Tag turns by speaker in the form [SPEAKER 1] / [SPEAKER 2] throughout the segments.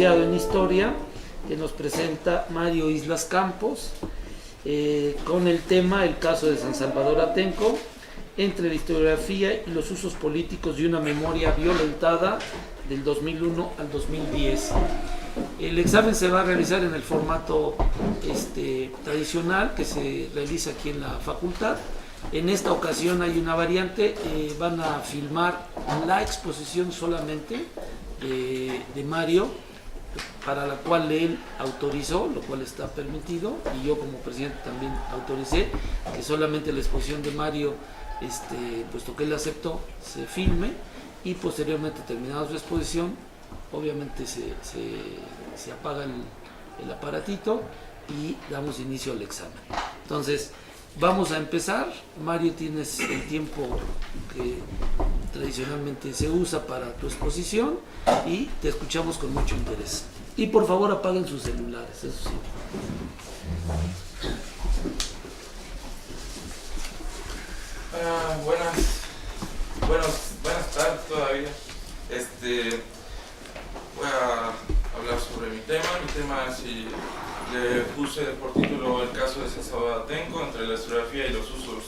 [SPEAKER 1] En historia, que nos presenta Mario Islas Campos, con el tema el caso de San Salvador Atenco, entre la historiografía y los usos políticos de una memoria violentada del 2001 al 2010. El examen se va a realizar en el formato tradicional que se realiza aquí en la facultad. En esta ocasión hay una variante, van a filmar la exposición solamente de Mario, para la cual él autorizó, lo cual está permitido, y yo como presidente también autoricé que solamente la exposición de Mario, puesto que él aceptó, se filme, y posteriormente, terminada su exposición, obviamente se apaga el aparatito y damos inicio al examen. Entonces, vamos a empezar. Mario, tienes el tiempo que tradicionalmente se usa para tu exposición y te escuchamos con mucho interés. Y por favor apaguen sus celulares, eso sí.
[SPEAKER 2] Buenas tardes todavía. Voy a hablar sobre mi tema. Mi tema le puse por título el caso de San Salvador Atenco, entre la historiografía y los usos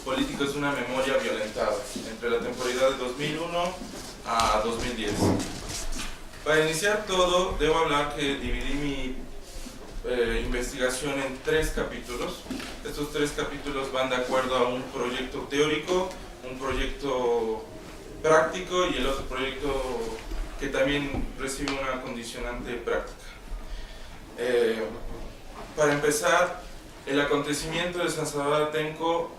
[SPEAKER 2] políticos de una memoria violentada, entre la temporalidad de 2001 a 2010. Para iniciar todo, debo hablar que dividí mi investigación en 3 capítulos. Estos 3 capítulos van de acuerdo a un proyecto teórico, un proyecto práctico y el otro proyecto que también recibe una condicionante práctica. Para empezar, el acontecimiento de San Salvador Atenco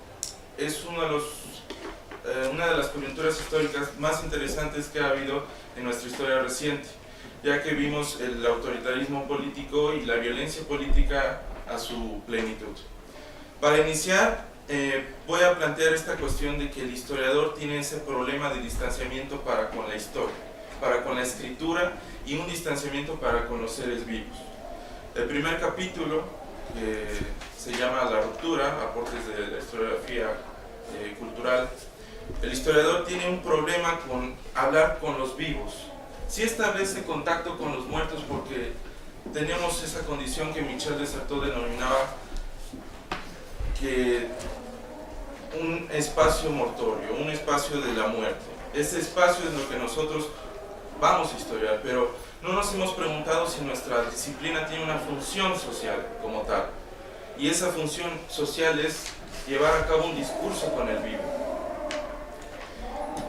[SPEAKER 2] es una de las coyunturas históricas más interesantes que ha habido en nuestra historia reciente, ya que vimos el autoritarismo político y la violencia política a su plenitud. Para iniciar, voy a plantear esta cuestión de que el historiador tiene ese problema de distanciamiento para con la historia, para con la escritura, y un distanciamiento para con los seres vivos. El primer capítulo, que se llama La ruptura, aportes de la historiografía cultural, el historiador tiene un problema con hablar con los vivos. Sí establece contacto con los muertos porque tenemos esa condición que Michel de Certeau denominaba que un espacio mortorio, un espacio de la muerte. Ese espacio es lo que nosotros vamos a historiar, pero no nos hemos preguntado si nuestra disciplina tiene una función social como tal. Y esa función social es llevar a cabo un discurso con el vivo.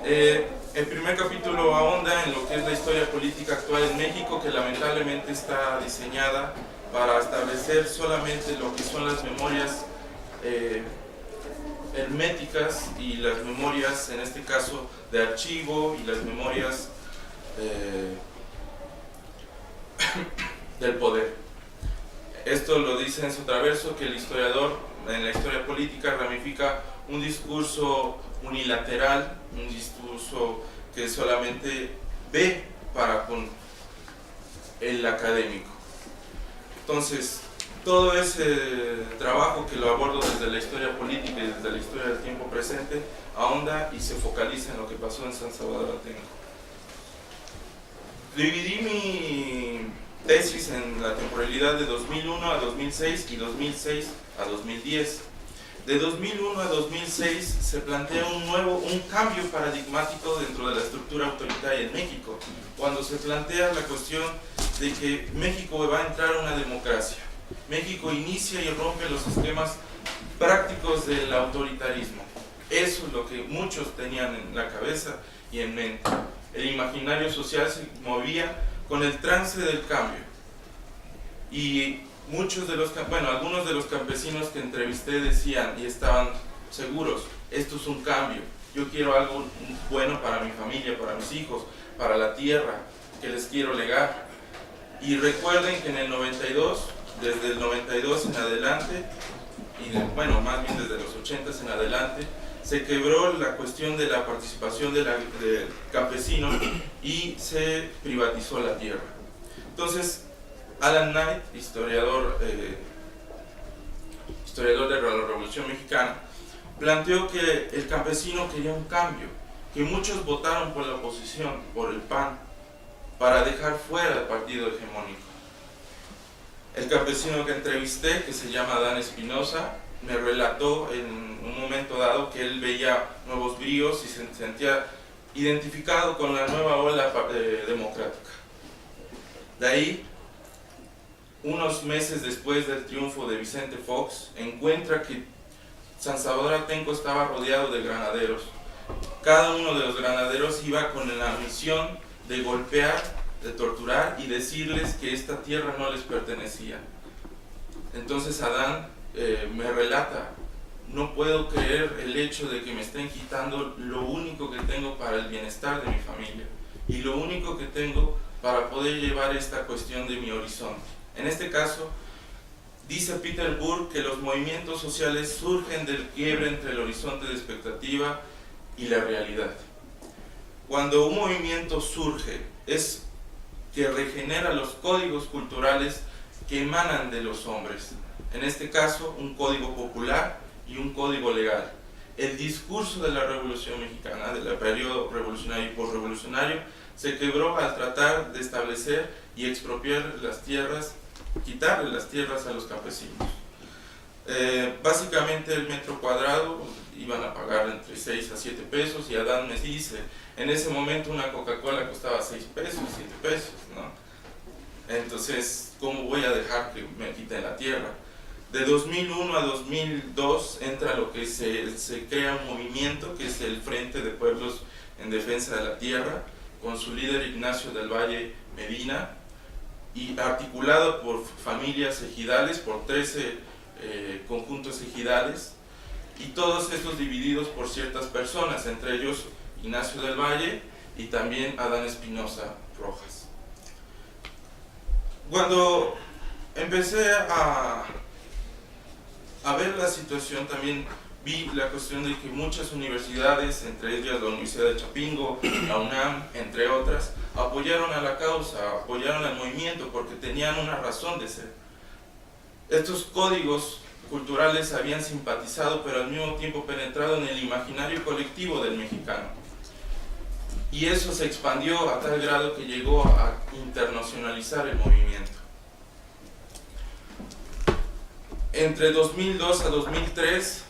[SPEAKER 2] El primer capítulo ahonda en lo que es la historia política actual en México, que lamentablemente está diseñada para establecer solamente lo que son las memorias herméticas y las memorias, en este caso, de archivo, y las memorias del poder. Esto lo dice en su traverso, que el historiador en la historia política ramifica un discurso unilateral, un discurso que solamente ve para con el académico. Entonces, todo ese trabajo que lo abordo desde la historia política y desde la historia del tiempo presente ahonda y se focaliza en lo que pasó en San Salvador Atenco. Dividí mi tesis en la temporalidad de 2001 a 2006 y 2006 a 2010. De 2001 a 2006 se plantea un cambio paradigmático dentro de la estructura autoritaria en México, cuando se plantea la cuestión de que México va a entrar a una democracia. México inicia y rompe los esquemas prácticos del autoritarismo. Eso es lo que muchos tenían en la cabeza y en mente. El imaginario social se movía con el trance del cambio. Y algunos de los campesinos que entrevisté decían y estaban seguros, esto es un cambio, yo quiero algo bueno para mi familia, para mis hijos, para la tierra que les quiero legar. Y recuerden que en el 92, desde el 92 en adelante, más bien desde los 80 en adelante, se quebró la cuestión de la participación del campesino y se privatizó la tierra. Entonces, Alan Knight, historiador de la Revolución Mexicana, planteó que el campesino quería un cambio, que muchos votaron por la oposición, por el PAN, para dejar fuera el partido hegemónico. El campesino que entrevisté, que se llama Adán Espinosa, me relató en un momento dado que él veía nuevos bríos y se sentía identificado con la nueva ola democrática. De ahí, unos meses después del triunfo de Vicente Fox, encuentra que San Salvador Atenco estaba rodeado de granaderos. Cada uno de los granaderos iba con la misión de golpear, de torturar y decirles que esta tierra no les pertenecía. Entonces Adán me relata, no puedo creer el hecho de que me estén quitando lo único que tengo para el bienestar de mi familia y lo único que tengo para poder llevar esta cuestión de mi horizonte. En este caso, dice Peter Burke que los movimientos sociales surgen del quiebre entre el horizonte de expectativa y la realidad. Cuando un movimiento surge, es que regenera los códigos culturales que emanan de los hombres. En este caso, un código popular y un código legal. El discurso de la Revolución Mexicana, del periodo revolucionario y posrevolucionario, se quebró al tratar de establecer y expropiar las tierras, quitarle las tierras a los campesinos. Básicamente el metro cuadrado iban a pagar entre 6 a 7 pesos y Adán me dice, en ese momento una Coca-Cola costaba 6 pesos, 7 pesos, ¿no? Entonces, ¿cómo voy a dejar que me quiten la tierra? De 2001 a 2002 entra lo que se crea un movimiento que es el Frente de Pueblos en Defensa de la Tierra, con su líder Ignacio del Valle Medina, y articulado por familias ejidales, por 13 conjuntos ejidales, y todos estos divididos por ciertas personas, entre ellos Ignacio del Valle y también Adán Espinosa Rojas. Cuando empecé a ver la situación, también vi la cuestión de que muchas universidades, entre ellas la Universidad de Chapingo, la UNAM, entre otras, apoyaron a la causa, apoyaron al movimiento porque tenían una razón de ser. Estos códigos culturales habían simpatizado, pero al mismo tiempo penetrado en el imaginario colectivo del mexicano. Y eso se expandió a tal grado que llegó a internacionalizar el movimiento. Entre 2002 a 2003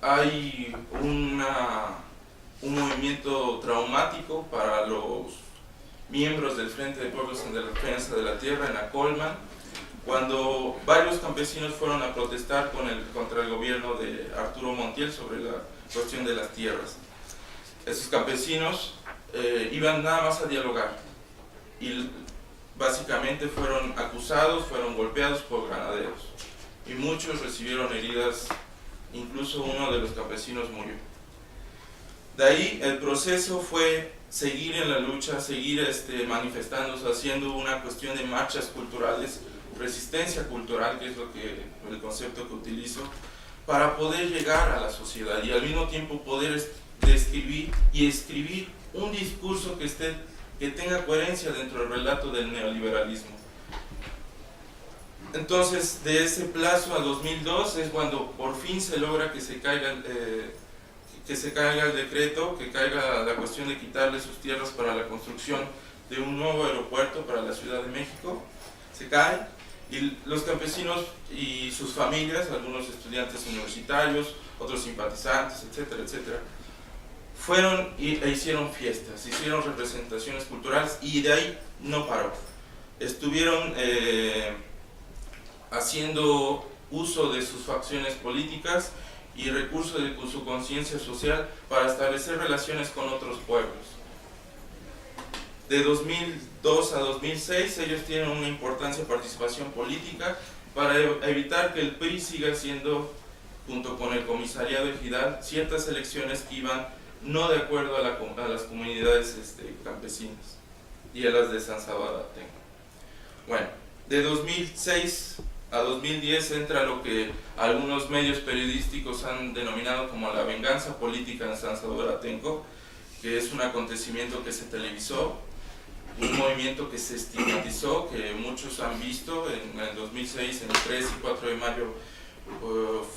[SPEAKER 2] hay un movimiento traumático para los miembros del Frente de Pueblos en Defensa de la Tierra en Acolman, cuando varios campesinos fueron a protestar contra el gobierno de Arturo Montiel sobre la cuestión de las tierras. Esos campesinos iban nada más a dialogar y básicamente fueron acusados, fueron golpeados por granaderos y muchos recibieron heridas, incluso uno de los campesinos murió. De ahí el proceso fue seguir en la lucha, seguir manifestándose, haciendo una cuestión de marchas culturales, resistencia cultural, que es el concepto que utilizo, para poder llegar a la sociedad y al mismo tiempo poder describir y escribir un discurso que tenga coherencia dentro del relato del neoliberalismo. Entonces, de ese plazo a 2002 es cuando por fin se logra que se caiga el decreto, que caiga la cuestión de quitarle sus tierras para la construcción de un nuevo aeropuerto para la Ciudad de México. Se cae y los campesinos y sus familias, algunos estudiantes universitarios, otros simpatizantes, etcétera, etcétera, fueron e hicieron fiestas, hicieron representaciones culturales y de ahí no paró. Estuvieron haciendo uso de sus facciones políticas y recursos de su conciencia social para establecer relaciones con otros pueblos. De 2002 a 2006 ellos tienen una importante participación política, para evitar que el PRI siga siendo, junto con el comisariado ejidal, ciertas elecciones que iban no de acuerdo a las comunidades campesinas y a las de San Salvador Atenco. Bueno, de 2006 a 2010 entra lo que algunos medios periodísticos han denominado como la venganza política en San Salvador Atenco, que es un acontecimiento que se televisó, un movimiento que se estigmatizó, que muchos han visto. En el 2006, en el 3 y 4 de mayo,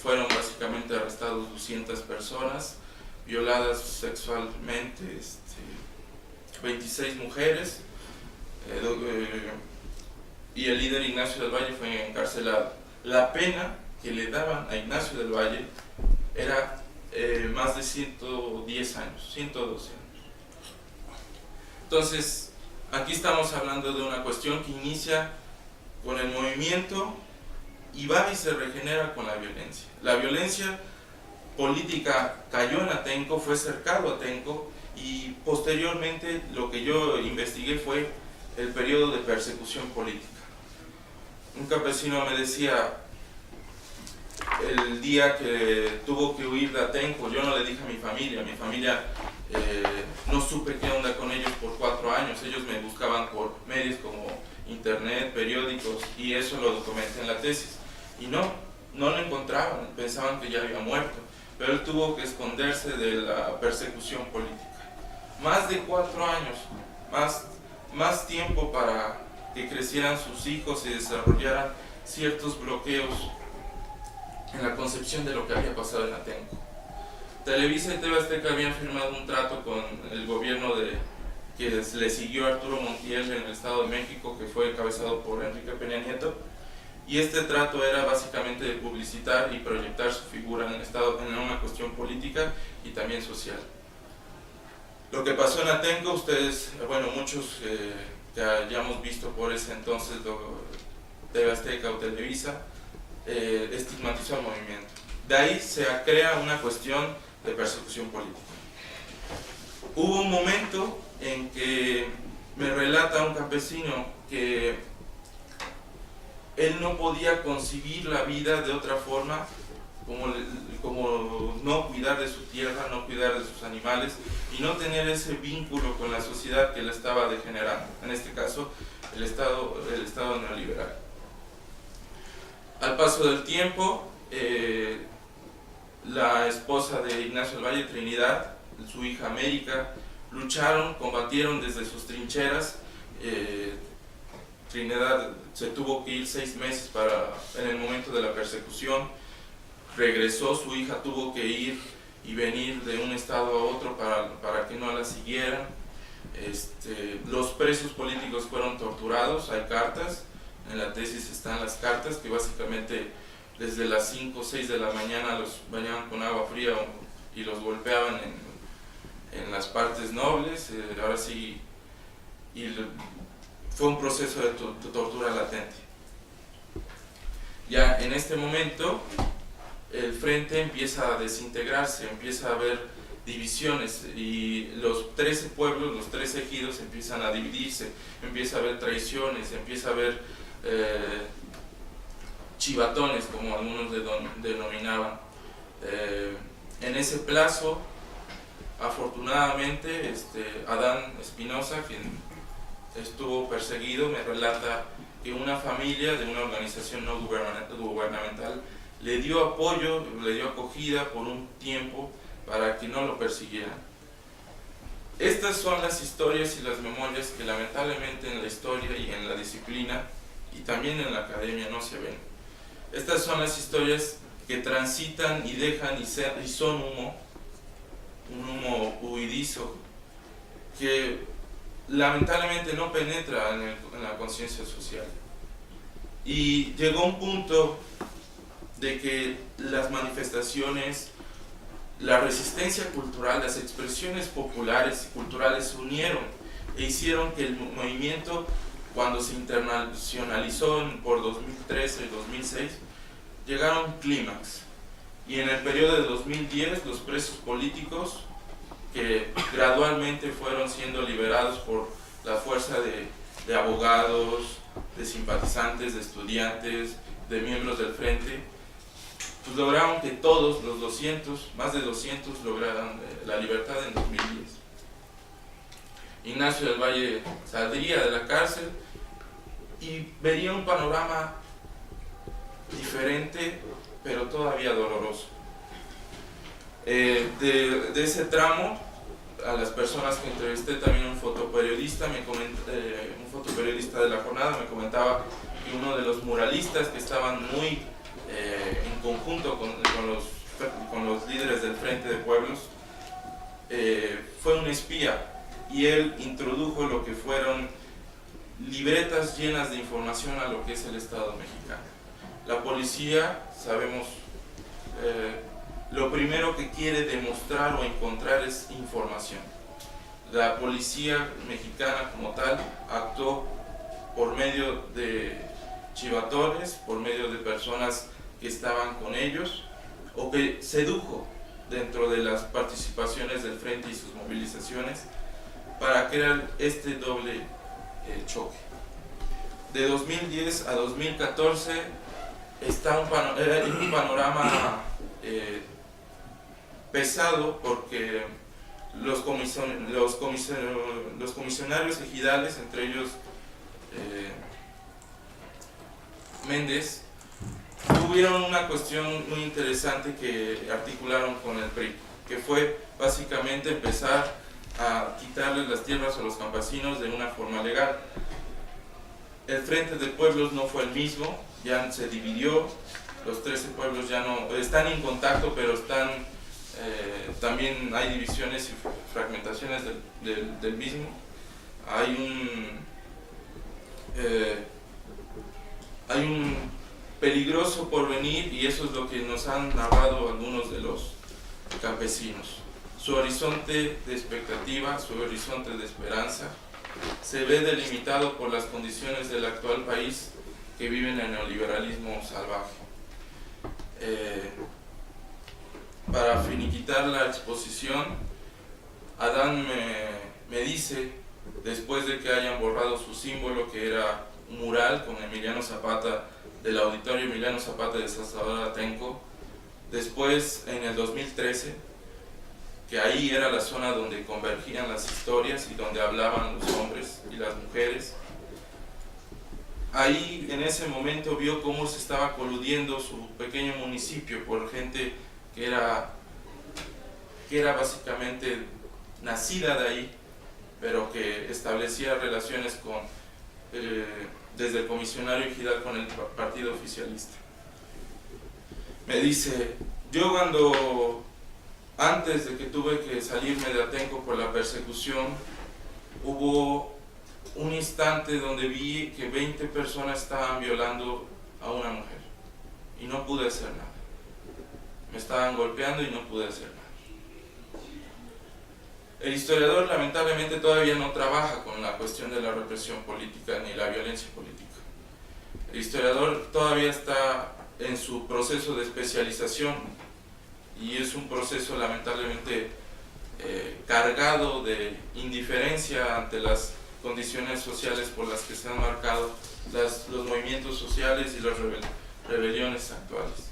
[SPEAKER 2] fueron básicamente arrestados 200 personas, violadas sexualmente 26 mujeres, y el líder Ignacio del Valle fue encarcelado. La pena que le daban a Ignacio del Valle era más de 110 años, 112 años. Entonces, aquí estamos hablando de una cuestión que inicia con el movimiento y va y se regenera con la violencia. La violencia política cayó en Atenco, fue cercado a Atenco, y posteriormente lo que yo investigué fue el periodo de persecución política. Un campesino me decía, el día que tuvo que huir de Atenco, yo no le dije a mi familia no supe qué onda con ellos por 4 años. Ellos me buscaban por medios como internet, periódicos, y eso lo documenté en la tesis, y no lo encontraban, pensaban que ya había muerto, pero él tuvo que esconderse de la persecución política. Más de 4 años, más tiempo para que crecieran sus hijos y desarrollaran ciertos bloqueos en la concepción de lo que había pasado en Atenco. Televisa y TV Azteca habían firmado un trato con el gobierno que le siguió Arturo Montiel en el Estado de México, que fue encabezado por Enrique Peña Nieto, y este trato era básicamente de publicitar y proyectar su figura en el Estado en una cuestión política y también social. Lo que pasó en Atenco, ustedes, muchos que hayamos visto por ese entonces TV Azteca o Televisa, estigmatizó al movimiento. De ahí se crea una cuestión de persecución política. Hubo un momento en que me relata un campesino que él no podía concebir la vida de otra forma, como no cuidar de su tierra, no cuidar de sus animales y no tener ese vínculo con la sociedad que le estaba degenerando, en este caso el Estado neoliberal. Al paso del tiempo, la esposa de Ignacio del Valle, Trinidad, su hija América, lucharon, combatieron desde sus trincheras. Trinidad se tuvo que ir 6 meses en el momento de la persecución, regresó, su hija tuvo que ir y venir de un estado a otro para que no la siguieran. Los presos políticos fueron torturados, hay cartas, en la tesis están las cartas que básicamente desde las 5 o 6 de la mañana los bañaban con agua fría y los golpeaban en las partes nobles. Ahora sí, fue un proceso de tortura latente. Ya en este momento el frente empieza a desintegrarse, empieza a haber divisiones y los 13 pueblos, los 13 ejidos empiezan a dividirse, empieza a haber traiciones, empieza a haber chivatones, como algunos denominaban. En ese plazo, afortunadamente, Adán Espinosa, quien estuvo perseguido, me relata que una familia de una organización no gubernamental le dio apoyo, le dio acogida por un tiempo para que no lo persiguieran. Estas son las historias y las memorias que lamentablemente en la historia y en la disciplina y también en la academia no se ven. Estas son las historias que transitan y dejan y son un humo huidizo que lamentablemente no penetra en la conciencia social. Y llegó un punto de que las manifestaciones, la resistencia cultural, las expresiones populares y culturales se unieron e hicieron que el movimiento, cuando se internacionalizó por 2013 y 2006, llegaron a un clímax. Y en el periodo de 2010, los presos políticos, que gradualmente fueron siendo liberados por la fuerza de abogados, de simpatizantes, de estudiantes, de miembros del frente, pues lograron que todos los 200, más de 200, lograran la libertad en 2010. Ignacio del Valle saldría de la cárcel y vería un panorama diferente, pero todavía doloroso. De ese tramo, a las personas que entrevisté, también un fotoperiodista de la jornada me comentaba que uno de los muralistas que estaban muy en conjunto con los líderes del Frente de Pueblos fue un espía, y él introdujo lo que fueron libretas llenas de información a lo que es el Estado mexicano. La policía, sabemos, lo primero que quiere demostrar o encontrar es información. La policía mexicana como tal actuó por medio de chivatores, por medio de personas que estaban con ellos, o que sedujo dentro de las participaciones del frente y sus movilizaciones para crear este doble choque. De 2010 a 2014 está un panorama pesado, porque los comisionarios ejidales, entre ellos Méndez, tuvieron una cuestión muy interesante que articularon con el PRI, que fue básicamente empezar a quitarles las tierras a los campesinos de una forma legal. El Frente de Pueblos no fue el mismo, ya se dividió, los 13 pueblos ya no están en contacto, pero están también hay divisiones y fragmentaciones del mismo. Hay un peligroso porvenir, y eso es lo que nos han narrado algunos de los campesinos. Su horizonte de expectativa, su horizonte de esperanza, se ve delimitado por las condiciones del actual país, que viven en el neoliberalismo salvaje. Para finiquitar la exposición, Adán me dice, después de que hayan borrado su símbolo, que era un mural con Emiliano Zapata, del Auditorio Emiliano Zapata de San Salvador Atenco, después en el 2013, que ahí era la zona donde convergían las historias y donde hablaban los hombres y las mujeres. Ahí en ese momento vio cómo se estaba coludiendo su pequeño municipio por gente que era básicamente nacida de ahí, pero que establecía relaciones desde el comisionario ejidal con el partido oficialista. Me dice, yo antes de que tuve que salirme de Atenco por la persecución, hubo un instante donde vi que 20 personas estaban violando a una mujer y no pude hacer nada. Me estaban golpeando y no pude hacer nada. El historiador lamentablemente todavía no trabaja con la cuestión de la represión política ni la violencia política. El historiador todavía está en su proceso de especialización, y es un proceso lamentablemente cargado de indiferencia ante las condiciones sociales por las que se han marcado los movimientos sociales y las rebeliones actuales.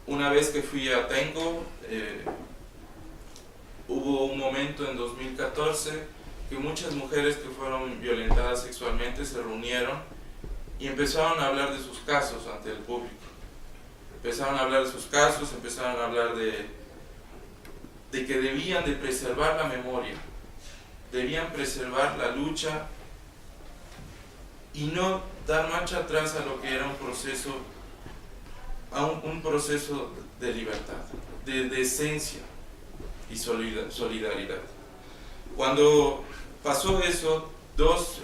[SPEAKER 2] Una vez que fui a Atenco, hubo un momento en 2014 que muchas mujeres que fueron violentadas sexualmente se reunieron y empezaron a hablar de sus casos ante el público. Empezaron a hablar de sus casos, empezaron a hablar de que debían de preservar la memoria, debían preservar la lucha y no dar marcha atrás a lo que era un proceso de libertad, de decencia y solidaridad. Cuando pasó eso, dos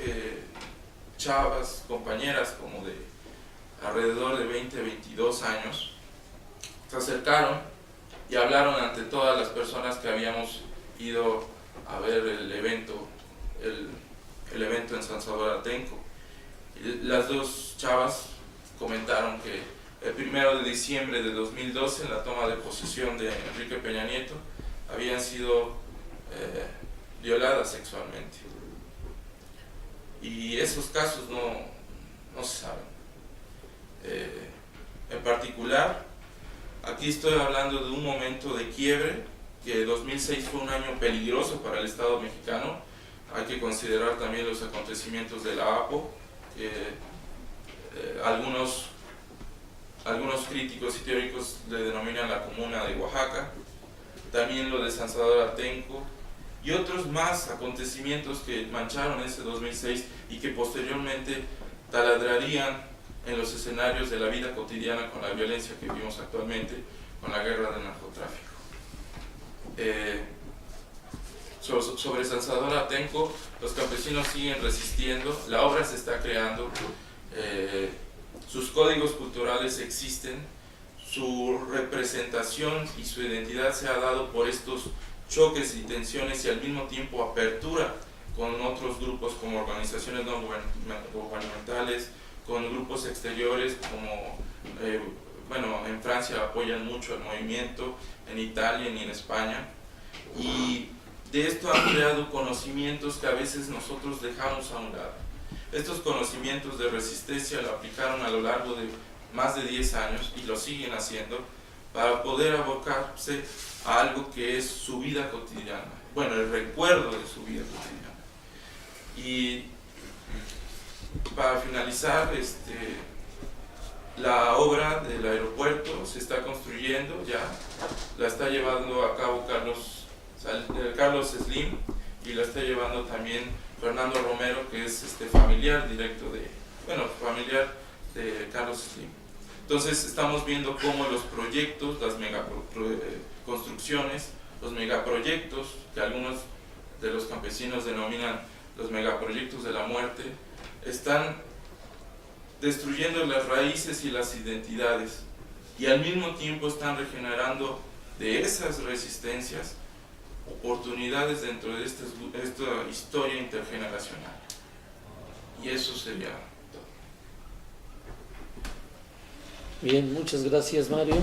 [SPEAKER 2] chavas, compañeras como de alrededor de 20, 22 años, se acercaron y hablaron ante todas las personas que habíamos ido a ver el evento en San Salvador Atenco. Las dos chavas comentaron que el 1 de diciembre de 2012, en la toma de posesión de Enrique Peña Nieto, habían sido violadas sexualmente. Y esos casos no se saben. En particular, aquí estoy hablando de un momento de quiebre, que 2006 fue un año peligroso para el Estado mexicano. Hay que considerar también los acontecimientos de la APO, que algunos críticos y teóricos le denominan la Comuna de Oaxaca, también lo de San Salvador Atenco, y otros más acontecimientos que mancharon ese 2006 y que posteriormente taladrarían en los escenarios de la vida cotidiana con la violencia que vivimos actualmente, con la guerra del narcotráfico. Sobre San Salvador Atenco, los campesinos siguen resistiendo, la obra se está creando, sus códigos culturales existen, su representación y su identidad se ha dado por estos choques y tensiones y al mismo tiempo apertura con otros grupos como organizaciones no gubernamentales, con grupos exteriores como, en Francia apoyan mucho el movimiento, en Italia y en España, y de esto han creado conocimientos que a veces nosotros dejamos a un lado. Estos conocimientos de resistencia lo aplicaron a lo largo de más de 10 años y lo siguen haciendo para poder abocarse a algo que es su vida cotidiana, el recuerdo de su vida cotidiana. Y para finalizar, la obra del aeropuerto se está construyendo ya, la está llevando a cabo Carlos Slim y la está llevando también Fernando Romero, que es familiar de Carlos Slim. Entonces estamos viendo cómo los proyectos, las construcciones, los megaproyectos, que algunos de los campesinos denominan los megaproyectos de la muerte, están destruyendo las raíces y las identidades y al mismo tiempo están regenerando de esas resistencias oportunidades dentro de esta historia intergeneracional. Y eso sería todo.
[SPEAKER 1] Bien, muchas gracias, Mario.